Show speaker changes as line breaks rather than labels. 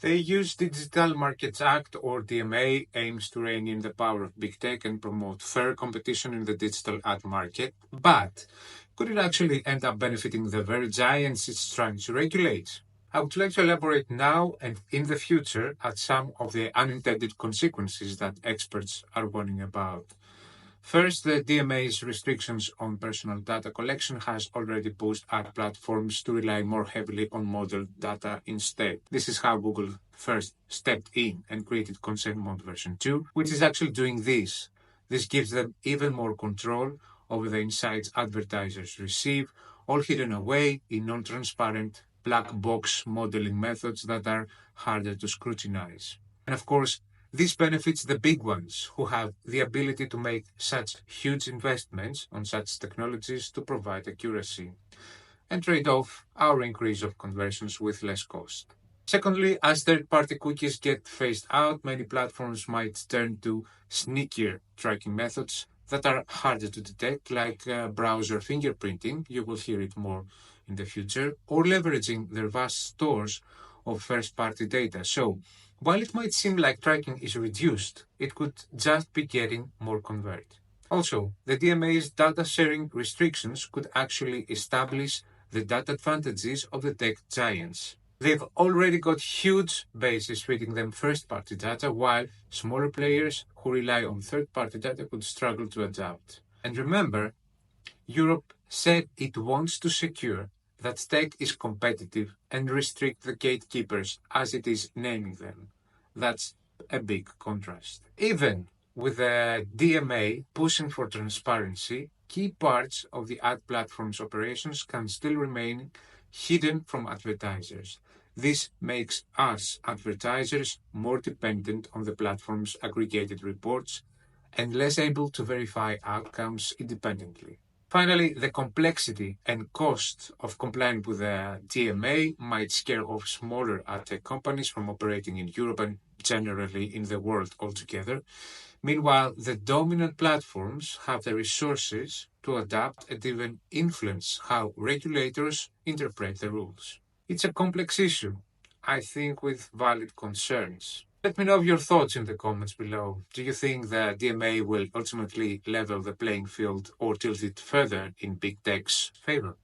The use Digital Markets Act, or DMA, aims to rein in the power of big tech and promote fair competition in the digital ad market. But could it actually end up benefiting the very giants it's trying to regulate? I would like to elaborate now and in the future at some of the unintended consequences that experts are warning about. First, the DMA's restrictions on personal data collection has already pushed ad platforms to rely more heavily on model data instead. This is how Google first stepped in and created Consent Mode version 2, which is actually doing this. This gives them even more control over the insights advertisers receive, all hidden away in non-transparent black box modeling methods that are harder to scrutinize. And of course, this benefits the big ones who have the ability to make such huge investments on such technologies to provide accuracy and trade off our increase of conversions with less cost. Secondly, as third-party cookies get phased out, many platforms might turn to sneakier tracking methods that are harder to detect, like browser fingerprinting, you will hear it more in the future, or leveraging their vast stores of first-party data. So, while it might seem like tracking is reduced, it could just be getting more covert. Also, the DMA's data sharing restrictions could actually establish the data advantages of the tech giants. They've already got huge bases feeding them first-party data, while smaller players who rely on third-party data could struggle to adapt. And remember, Europe said it wants to secure that tech is competitive and restrict the gatekeepers as it is naming them. That's a big contrast. Even with the DMA pushing for transparency, key parts of the ad platform's operations can still remain hidden from advertisers. This makes us, advertisers, more dependent on the platform's aggregated reports and less able to verify outcomes independently. Finally, the complexity and cost of complying with the DMA might scare off smaller ad tech companies from operating in Europe and generally in the world altogether. Meanwhile, the dominant platforms have the resources to adapt and even influence how regulators interpret the rules. It's a complex issue, I think, with valid concerns. Let me know your thoughts in the comments below. Do you think the DMA will ultimately level the playing field or tilt it further in big tech's favor?